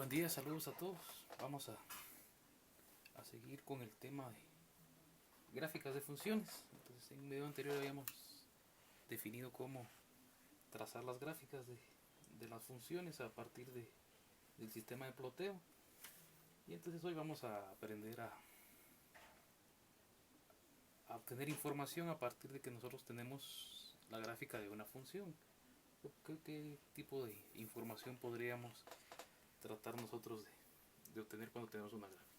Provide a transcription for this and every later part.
Buen día, saludos a todos. Vamos a seguir con el tema de gráficas de funciones. Entonces, en un video anterior habíamos definido cómo trazar las gráficas de las funciones a partir del sistema de ploteo. Y entonces hoy vamos a aprender a obtener información a partir de que nosotros tenemos la gráfica de una función. ¿Qué tipo de información podríamos tratar nosotros de obtener cuando tenemos una gráfica?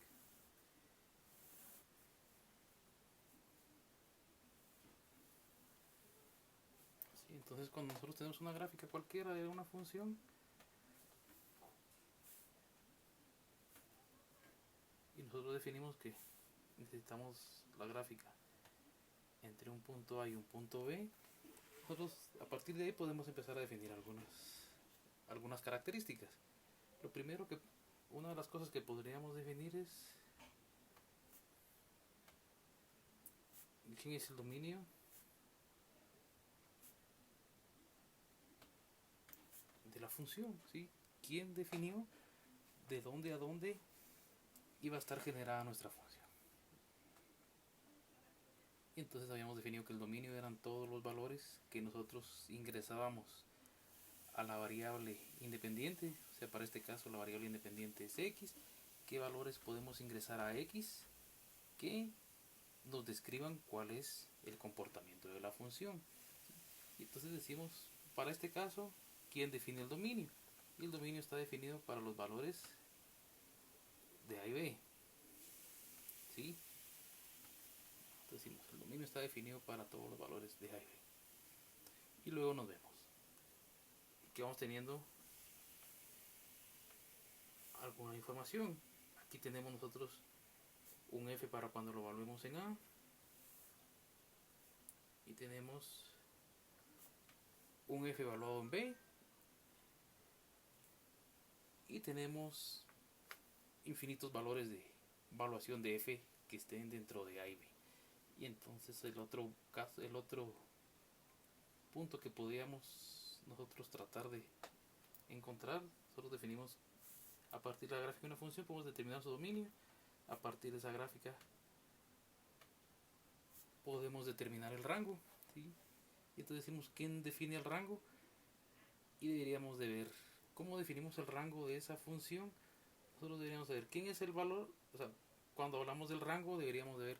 Sí, entonces cuando nosotros tenemos una gráfica cualquiera de una función y nosotros definimos que necesitamos la gráfica entre un punto A y un punto B, nosotros a partir de ahí podemos empezar a definir algunas características. Lo primero que una de las cosas que podríamos definir es quién es el dominio de la función, ¿sí? ¿Quién definió de dónde a dónde iba a estar generada nuestra función? Y entonces habíamos definido que el dominio eran todos los valores que nosotros ingresábamos a la variable independiente, o sea, para este caso la variable independiente es x. ¿Qué valores podemos ingresar a x que nos describan cuál es el comportamiento de la función? Y entonces decimos, para este caso, ¿quién define el dominio? Y el dominio está definido para los valores de A y B, ¿sí? Entonces decimos, el dominio está definido para todos los valores de A y B. Y luego nos vemos que vamos teniendo alguna información. Aquí tenemos nosotros un f para cuando lo evaluemos en A, y tenemos un f evaluado en B, y tenemos infinitos valores de evaluación de f que estén dentro de A y B. Y entonces el otro punto que podríamos nosotros tratar de encontrar, nosotros definimos a partir de la gráfica de una función, podemos determinar su dominio. A partir de esa gráfica podemos determinar el rango, ¿sí? Y entonces decimos quién define el rango, y deberíamos de ver cómo definimos el rango de esa función. Nosotros deberíamos saber quién es el valor, o sea, cuando hablamos del rango deberíamos de ver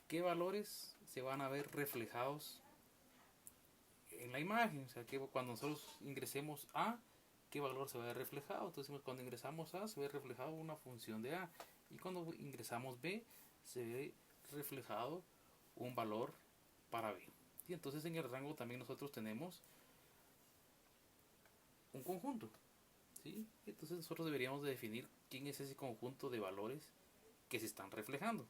qué valores se van a ver reflejados en la imagen, o sea, que cuando nosotros ingresemos A, qué valor se va a ver reflejado. Entonces cuando ingresamos A se ve reflejado una función de A, y cuando ingresamos B se ve reflejado un valor para B. Y entonces en el rango también nosotros tenemos un conjunto, ¿sí? Entonces nosotros deberíamos de definir quién es ese conjunto de valores que se están reflejando.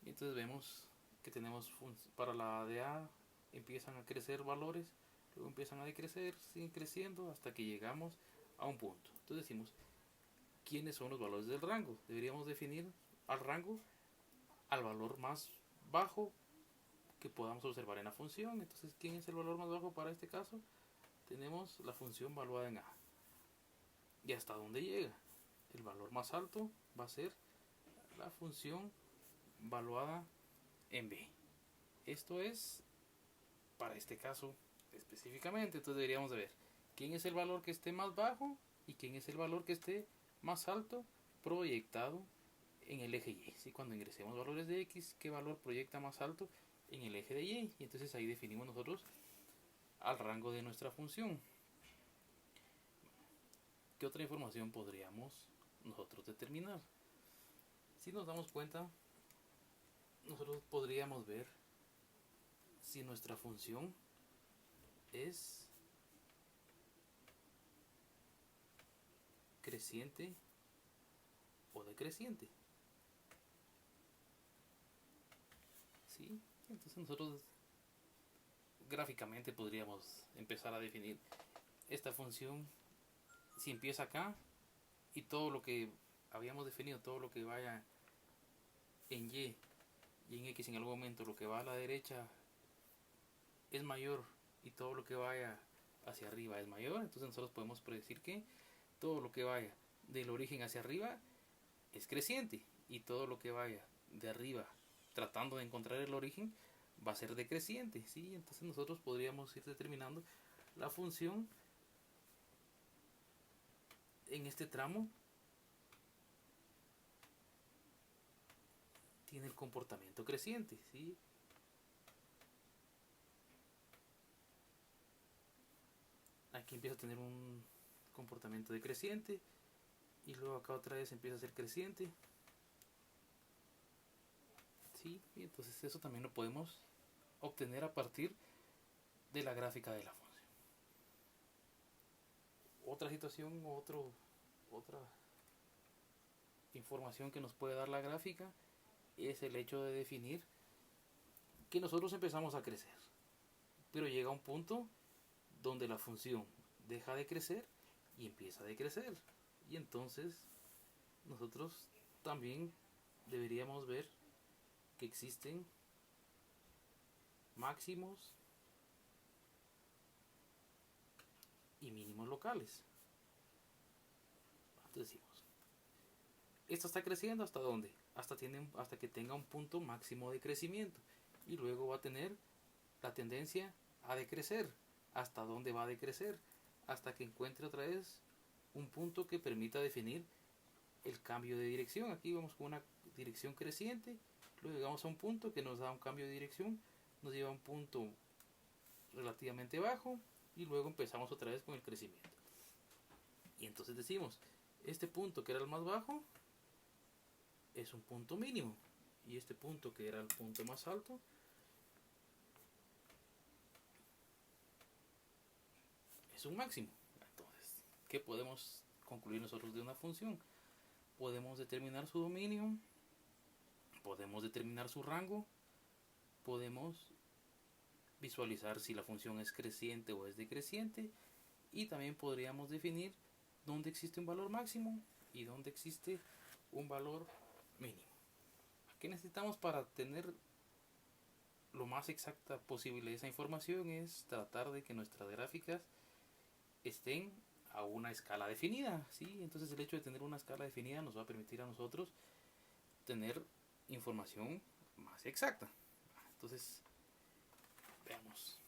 Y entonces vemos que tenemos para la de A empiezan a crecer valores, luego empiezan a decrecer, siguen creciendo hasta que llegamos a un punto. Entonces decimos, ¿quiénes son los valores del rango? Deberíamos definir al rango al valor más bajo que podamos observar en la función. Entonces, ¿quién es el valor más bajo para este caso? Tenemos la función valuada en A. ¿Y hasta dónde llega? El valor más alto va a ser la función valuada en B. Esto es para este caso específicamente. Entonces deberíamos de ver quién es el valor que esté más bajo y quién es el valor que esté más alto proyectado en el eje Y. ¿Sí? Cuando ingresemos valores de X, ¿qué valor proyecta más alto en el eje de Y? Y entonces ahí definimos nosotros al rango de nuestra función. ¿Qué otra información podríamos nosotros determinar? Si nos damos cuenta, nosotros podríamos ver si nuestra función es creciente o decreciente, ¿sí? Entonces nosotros gráficamente podríamos empezar a definir esta función. Si empieza acá y todo lo que habíamos definido, todo lo que vaya en y en X en algún momento, lo que va a la derecha es mayor y todo lo que vaya hacia arriba es mayor, entonces nosotros podemos predecir que todo lo que vaya del origen hacia arriba es creciente, y todo lo que vaya de arriba tratando de encontrar el origen va a ser decreciente, ¿sí? Entonces nosotros podríamos ir determinando la función en este tramo. Tiene el comportamiento creciente, ¿sí? Aquí empieza a tener un comportamiento decreciente, y luego acá otra vez empieza a ser creciente, ¿sí? Y entonces eso también lo podemos obtener a partir de la gráfica de la función. Otra situación, otra información que nos puede dar la gráfica es el hecho de definir que nosotros empezamos a crecer, pero llega un punto donde la función deja de crecer y empieza a decrecer, y entonces nosotros también deberíamos ver que existen máximos y mínimos locales. Entonces decimos, esto está creciendo ¿hasta dónde? Hasta que tenga un punto máximo de crecimiento, y luego va a tener la tendencia a decrecer. ¿Hasta dónde va a decrecer? Hasta que encuentre otra vez un punto que permita definir el cambio de dirección. Aquí vamos con una dirección creciente, luego llegamos a un punto que nos da un cambio de dirección, nos lleva a un punto relativamente bajo, y luego empezamos otra vez con el crecimiento. Y entonces decimos, este punto que era el más bajo es un punto mínimo, y este punto que era el punto más alto es un máximo. Entonces, ¿qué podemos concluir nosotros de una función? Podemos determinar su dominio, podemos determinar su rango, podemos visualizar si la función es creciente o es decreciente, y también podríamos definir dónde existe un valor máximo y dónde existe un valor mínimo. ¿Qué necesitamos para tener lo más exacta posible esa información? Es tratar de que nuestras gráficas estén a una escala definida, ¿sí? Entonces el hecho de tener una escala definida nos va a permitir a nosotros tener información más exacta. Entonces, veamos.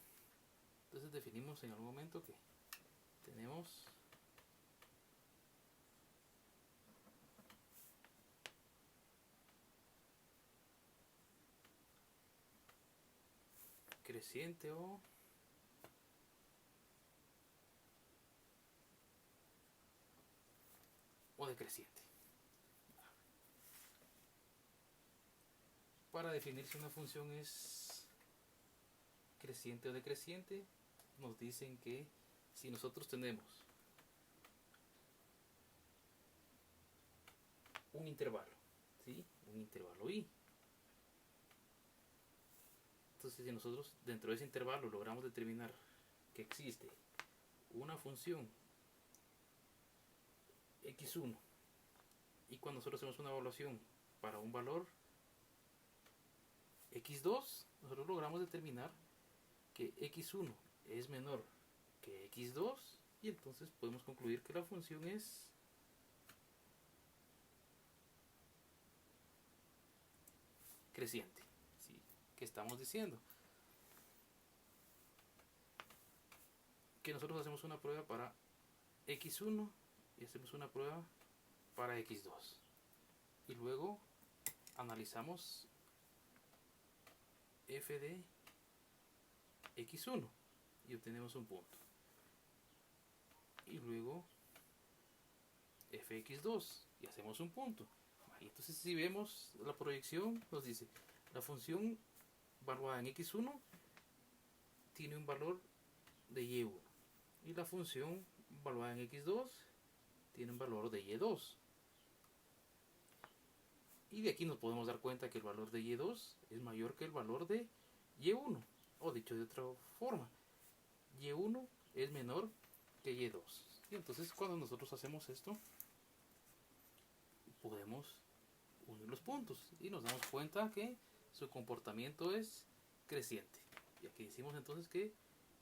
Entonces definimos en algún momento que tenemos creciente o decreciente. Para definir si una función es creciente o decreciente, nos dicen que si nosotros tenemos un intervalo, ¿sí? Un intervalo i. Entonces, si nosotros dentro de ese intervalo logramos determinar que existe una función x1, y cuando nosotros hacemos una evaluación para un valor x2, nosotros logramos determinar que x1 es menor que x2, y entonces podemos concluir que la función es creciente, ¿sí? ¿Qué estamos diciendo? Que nosotros hacemos una prueba para x1 y hacemos una prueba para x2, y luego analizamos f de x1 y obtenemos un punto, y luego fx2 y hacemos un punto. Y entonces, si vemos la proyección, nos dice la función evaluada en x1 tiene un valor de y1, y la función evaluada en x2 tiene un valor de y2, y de aquí nos podemos dar cuenta que el valor de y2 es mayor que el valor de y1, o dicho de otra forma, y1 es menor que y2. Y entonces, cuando nosotros hacemos esto, podemos unir los puntos y nos damos cuenta que su comportamiento es creciente. Y aquí decimos entonces que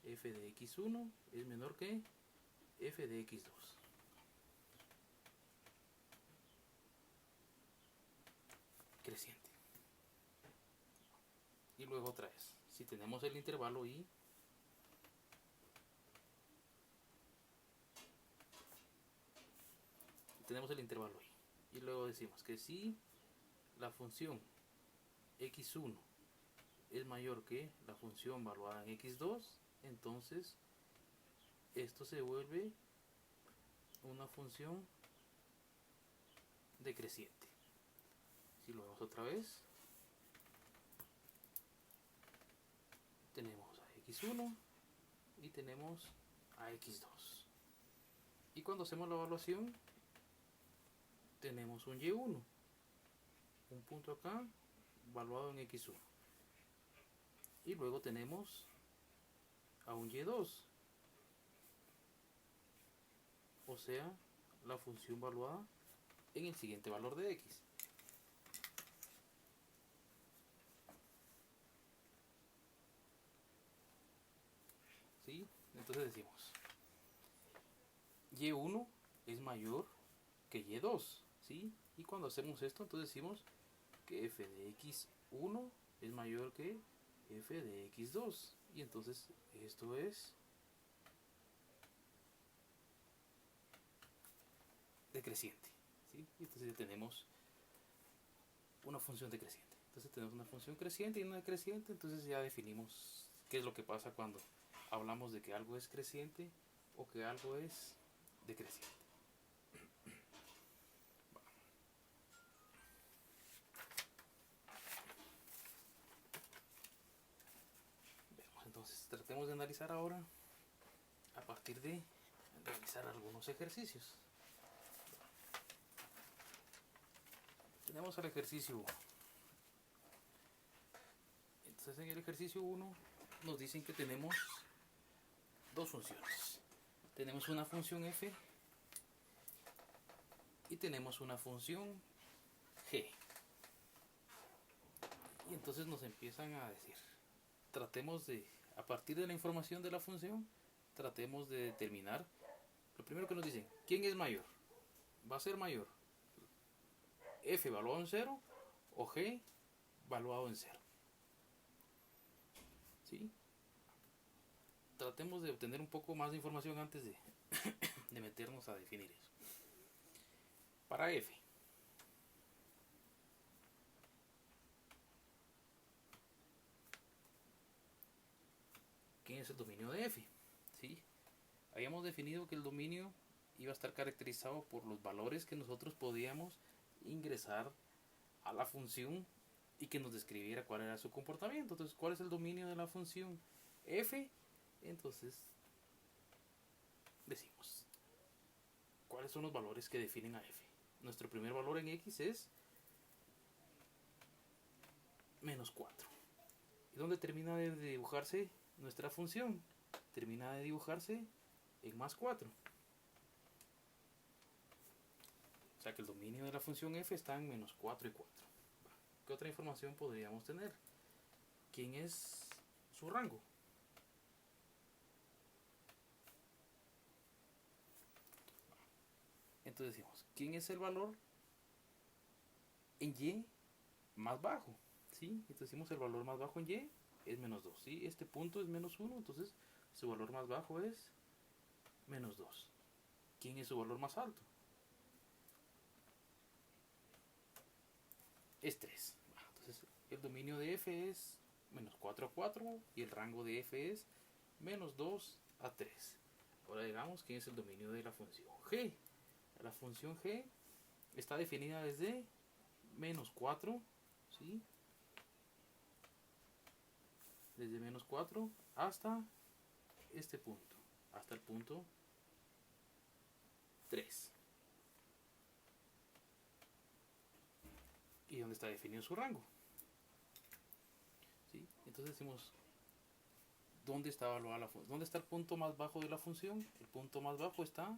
f de x1 es menor que f de x2. luego otra vez. Si tenemos el intervalo y tenemos el intervalo y luego decimos que si la función x1 es mayor que la función valuada en x2, entonces esto se vuelve una función decreciente. Si lo vemos otra vez, tenemos a x1 y tenemos a x2. Y cuando hacemos la evaluación, tenemos un y1, un punto acá, valuado en x1. Y luego tenemos a un y2, o sea, la función valuada en el siguiente valor de x. ¿Sí? Entonces decimos, y1 es mayor que y2, ¿sí? Y cuando hacemos esto, entonces decimos que f de x1 es mayor que f de x2. Y entonces esto es decreciente, ¿sí? Y entonces ya tenemos una función decreciente. Entonces tenemos una función creciente y una decreciente. Entonces ya definimos qué es lo que pasa cuando hablamos de que algo es creciente o que algo es decreciente. Entonces tratemos de analizar ahora a partir de realizar algunos ejercicios. Tenemos el ejercicio 1. Entonces en el ejercicio 1 nos dicen que tenemos dos funciones. Tenemos una función f y tenemos una función g. Y entonces nos empiezan a decir, tratemos de, a partir de la información de la función, tratemos de determinar, lo primero que nos dicen, ¿quién es mayor? Va a ser mayor f valuado en 0 o g valuado en 0. ¿Sí? Tratemos de obtener un poco más de información antes de meternos a definir eso. Para f, ¿quién es el dominio de f? ¿Sí? Habíamos definido que el dominio iba a estar caracterizado por los valores que nosotros podíamos ingresar a la función y que nos describiera cuál era su comportamiento. Entonces, ¿cuál es el dominio de la función f? Entonces, decimos, ¿cuáles son los valores que definen a f? Nuestro primer valor en x es menos 4. ¿Y dónde termina de dibujarse nuestra función? Termina de dibujarse en más 4. O sea que el dominio de la función f está en menos 4 y 4. ¿Qué otra información podríamos tener? ¿Quién es su rango? Entonces decimos, ¿quién es el valor en y más bajo? ¿Sí? Entonces decimos el valor más bajo en y es menos 2. ¿Sí? Este punto es menos 1, entonces su valor más bajo es menos 2. ¿Quién es su valor más alto? Es 3. Entonces el dominio de f es menos 4 a 4 y el rango de f es menos 2 a 3. Ahora digamos quién es el dominio de la función g. La función g está definida desde menos 4, ¿sí? Desde menos 4 hasta este punto, hasta el punto 3. ¿Y dónde está definido su rango? ¿Sí? Entonces decimos, ¿dónde está evaluada la función? ¿Dónde está el punto más bajo de la función? El punto más bajo está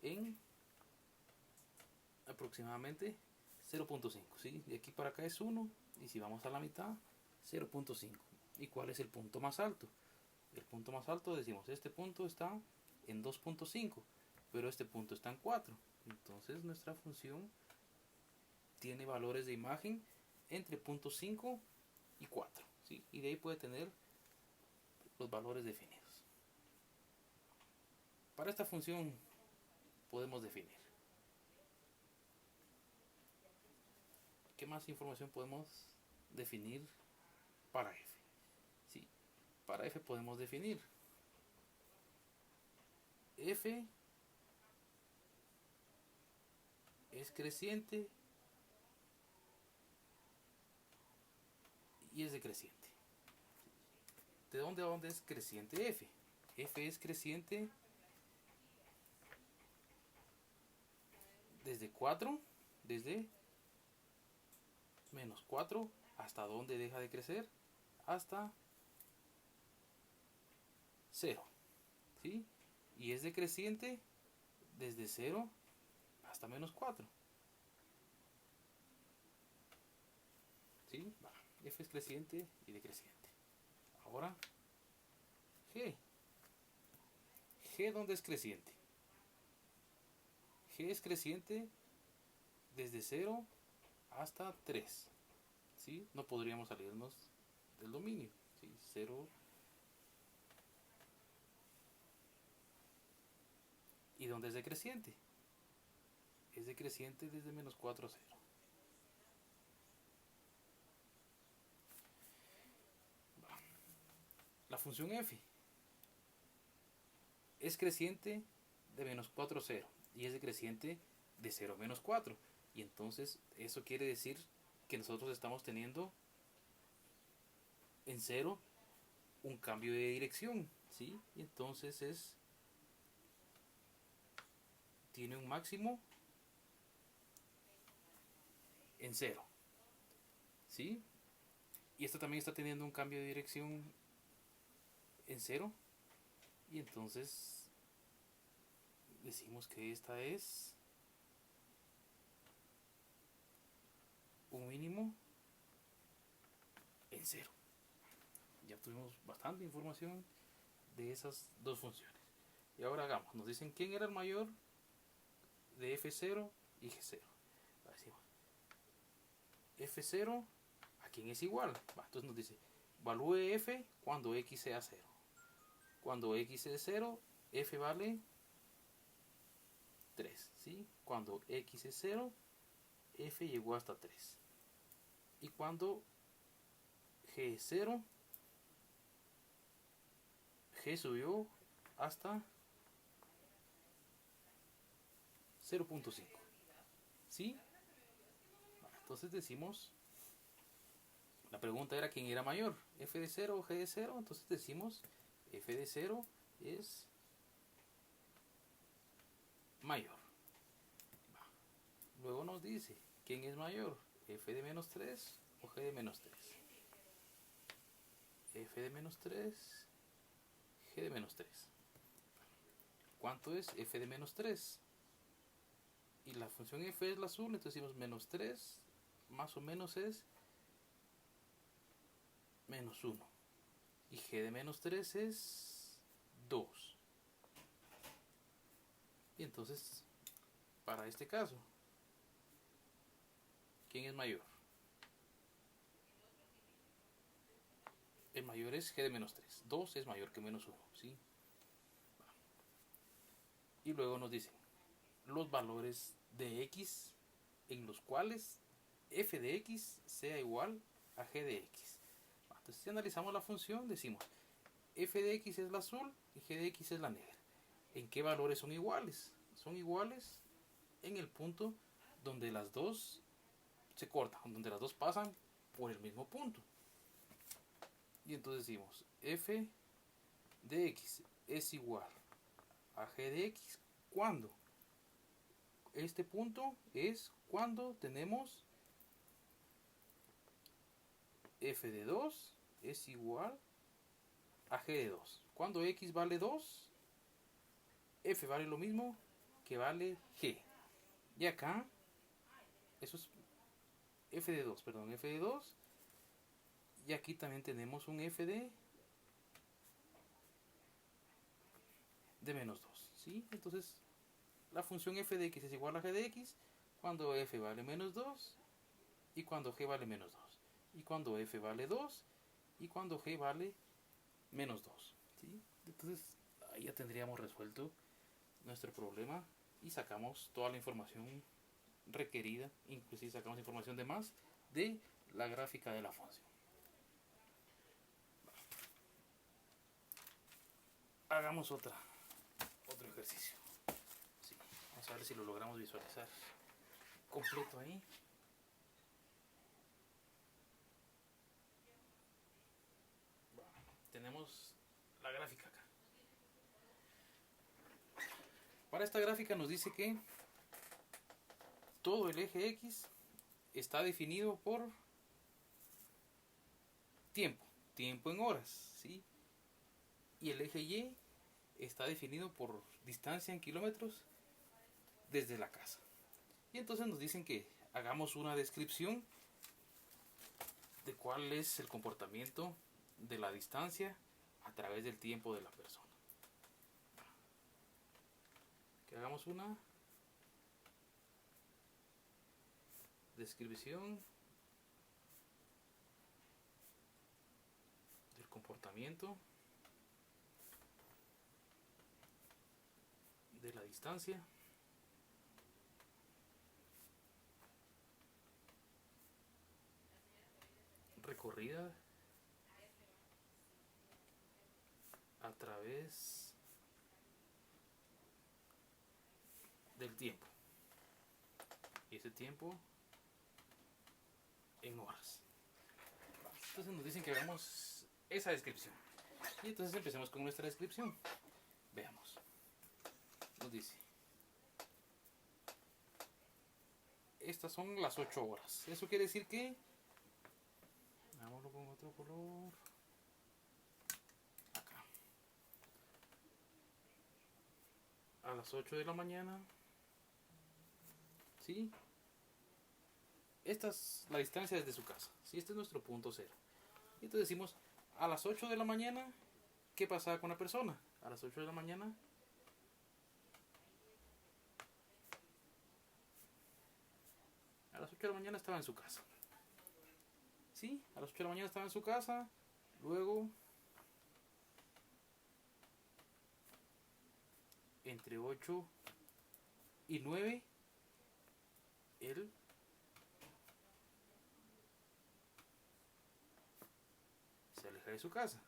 en aproximadamente 0.5, ¿sí? De aquí para acá es 1 y si vamos a la mitad, 0.5. ¿Y cuál es el punto más alto? El punto más alto decimos, este punto está en 2.5, pero este punto está en 4. Entonces nuestra función tiene valores de imagen entre 0.5 y 4. ¿sí? Y de ahí puede tener los valores definidos. Para esta función podemos definir. ¿Qué más información podemos definir para f? ¿Sí? Para f podemos definir f es creciente y es decreciente. ¿De dónde a dónde es creciente f? F es creciente desde 4, desde menos 4, ¿hasta dónde deja de crecer? Hasta 0. ¿Sí? Y es decreciente desde 0 hasta menos 4. ¿Sí? F es creciente y decreciente. Ahora, G. G, ¿dónde es creciente? G es creciente desde 0 hasta 3. ¿Sí? No podríamos salirnos del dominio. ¿Sí? 0. ¿Y dónde es decreciente? Es decreciente desde menos 4 a 0. La función f es creciente de menos 4 a 0 y es decreciente de 0 a menos 4. Y entonces eso quiere decir que nosotros estamos teniendo en 0 un cambio de dirección, ¿sí? Y entonces tiene un máximo en 0, ¿sí? Y esto también está teniendo un cambio de dirección en 0. Y entonces decimos que esta es un mínimo en 0. Ya tuvimos bastante información de esas dos funciones. Y ahora hagamos, nos dicen quién era el mayor de f0 y g0. Decimos f0 a quién es igual. Entonces nos dice evalúe f cuando x sea 0. Cuando x es 0, f vale 3. ¿Sí? Cuando x es 0, f llegó hasta 3. Y cuando g es 0, g subió hasta 0.5. ¿Sí? Entonces decimos, la pregunta era quién era mayor, f de 0 o g de 0. Entonces decimos f de 0 es mayor. Luego nos dice quién es mayor, f de menos 3 o g de menos 3. F de menos 3, g de menos 3. ¿Cuánto es f de menos 3? Y la función f es la azul, entonces decimos menos 3 más o menos es menos 1. Y g de menos 3 es 2. Y entonces, para este caso, ¿quién es mayor? El mayor es g de menos 3. 2 es mayor que menos 1. ¿Sí? Y luego nos dicen los valores de x en los cuales f de x sea igual a g de x. Entonces, si analizamos la función, decimos f de x es la azul y g de x es la negra. ¿En qué valores son iguales? Son iguales en el punto donde las dos se cortan, donde las dos pasan por el mismo punto. Y entonces decimos f de x es igual a g de x cuando este punto es cuando tenemos f de 2 es igual a g de 2. Cuando x vale 2, f vale lo mismo que vale g. Y acá, eso es f de 2, perdón, f de 2. Y aquí también tenemos un f de menos 2. ¿Sí? Entonces, la función f de x es igual a g de x cuando f vale menos 2 y cuando g vale menos 2. Y cuando f vale 2 y cuando g vale menos 2. ¿Sí? Entonces ahí ya tendríamos resuelto nuestro problema y sacamos toda la información requerida, inclusive sacamos información de más de la gráfica de la función. Hagamos otro ejercicio. Sí, vamos a ver si lo logramos visualizar completo ahí. Tenemos la gráfica acá. Para esta gráfica nos dice que todo el eje X está definido por tiempo en horas, ¿sí? Y el eje Y está definido por distancia en kilómetros desde la casa. Y entonces nos dicen que hagamos una descripción de cuál es el comportamiento de la distancia a través del tiempo de la persona. Que hagamos una descripción del comportamiento de la distancia recorrida a través del tiempo, y ese tiempo en horas. Entonces nos dicen que hagamos esa descripción, y entonces empecemos con nuestra descripción. Veamos, nos dice: estas son las 8 horas. Eso quiere decir que, hagámoslo con otro color, acá, a las 8 de la mañana, ¿sí? Esta es la distancia desde su casa, ¿sí? Este es nuestro punto cero. Y entonces decimos, a las 8 de la mañana, ¿qué pasaba con la persona? A las 8 de la mañana, estaba en su casa. ¿Sí? A las 8 de la mañana estaba en su casa. Luego, entre 8 y 9, él se aleja de su casa.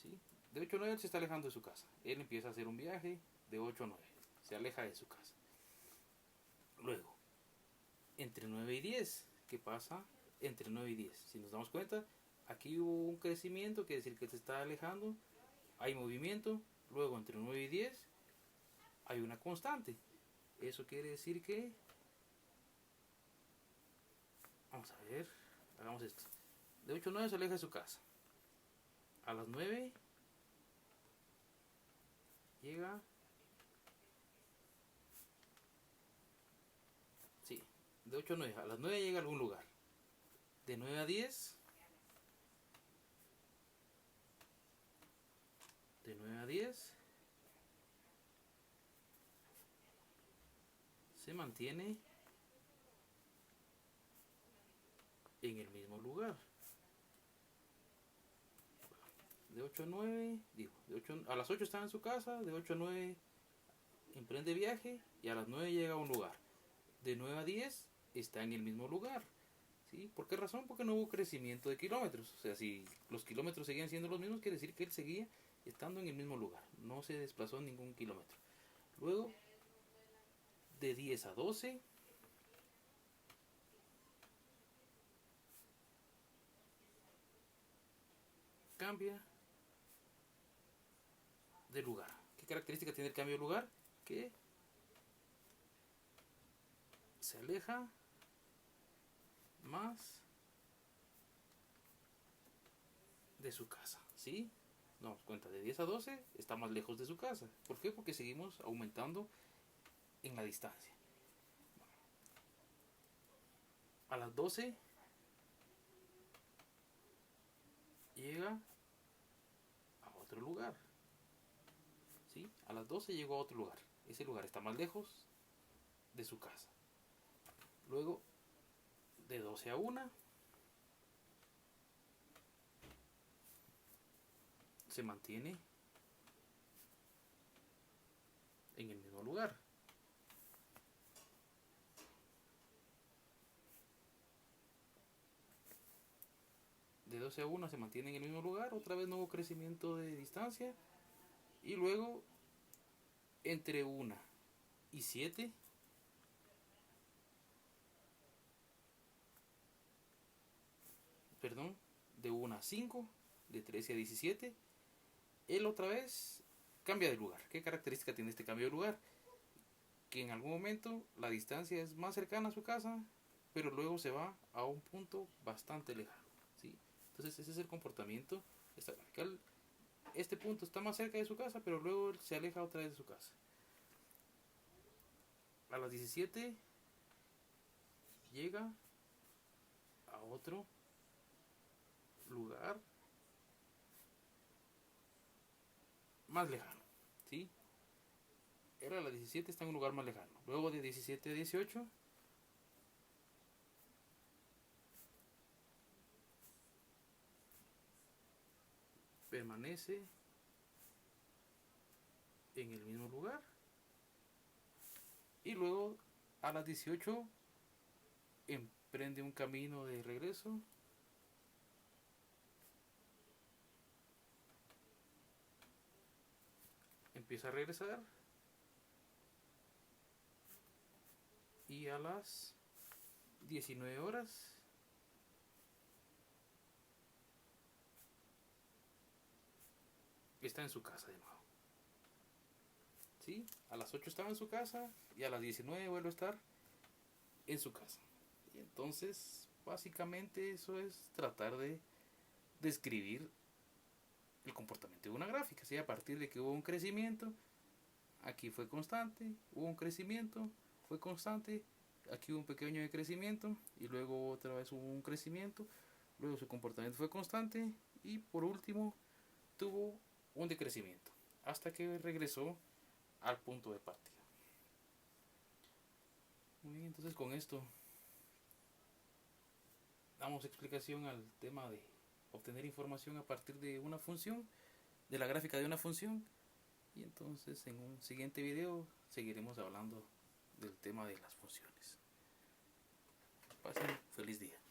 ¿Sí? De 8 a 9 él se está alejando de su casa. Él empieza a hacer un viaje de 8 a 9. Se aleja de su casa. Luego, entre 9 y 10, ¿qué pasa entre 9 y 10? Si nos damos cuenta, aquí hubo un crecimiento, quiere decir que se está alejando, hay movimiento. Luego, entre 9 y 10, hay una constante. Eso quiere decir que, vamos a ver, hagamos esto. De 8 a 9 se aleja de su casa. A las 9 llega, sí, de 8 a 9, a las 9 llega a algún lugar. De 9 a 10, de 9 a 10 se mantiene en el mismo lugar. De 8 a 9, digo, a las 8 está en su casa, de 8 a 9 emprende viaje y a las 9 llega a un lugar. De 9 a 10 está en el mismo lugar. ¿Sí? ¿Por qué razón? Porque no hubo crecimiento de kilómetros. O sea, si los kilómetros seguían siendo los mismos, quiere decir que él seguía estando en el mismo lugar. No se desplazó ningún kilómetro. Luego, de 10 a 12, cambia de lugar. ¿Qué característica tiene el cambio de lugar? Que se aleja más de su casa, ¿sí? Nos damos cuenta, de 10 a 12 está más lejos de su casa. ¿Por qué? Porque seguimos aumentando en la distancia. A las 12 llega a otro lugar, ¿sí? A las 12 llegó a otro lugar. Ese lugar está más lejos de su casa. Luego, de 12 a 1, se mantiene en el mismo lugar. De 12 a 1 se mantiene en el mismo lugar, otra vez nuevo crecimiento de distancia, y luego entre 1 y 7 perdón, de 1 a 5, de 13 a 17, él otra vez cambia de lugar. ¿Qué característica tiene este cambio de lugar? Que en algún momento la distancia es más cercana a su casa, pero luego se va a un punto bastante lejano, ¿sí? Entonces ese es el comportamiento. Este punto está más cerca de su casa, pero luego se aleja otra vez de su casa. A las 17 llega a otro lugar más lejano, ¿sí? Era la 17, está en un lugar más lejano. Luego de 17 a 18 permanece en el mismo lugar. Y luego a las 18 emprende un camino de regreso. Empieza a regresar. Y a las 19 horas está en su casa de nuevo. ¿Sí? A las 8 estaba en su casa y a las 19 vuelve a estar en su casa. Y entonces, básicamente eso es tratar de describir el comportamiento de una gráfica. ¿Sí? A partir de que hubo un crecimiento, aquí fue constante, hubo un crecimiento, fue constante, aquí hubo un pequeño decrecimiento y luego otra vez hubo un crecimiento, luego su comportamiento fue constante y por último tuvo un decrecimiento hasta que regresó al punto de partida. Muy bien, entonces con esto damos explicación al tema de obtener información a partir de una función, de la gráfica de una función, y entonces en un siguiente video seguiremos hablando del tema de las funciones. Pasen feliz día.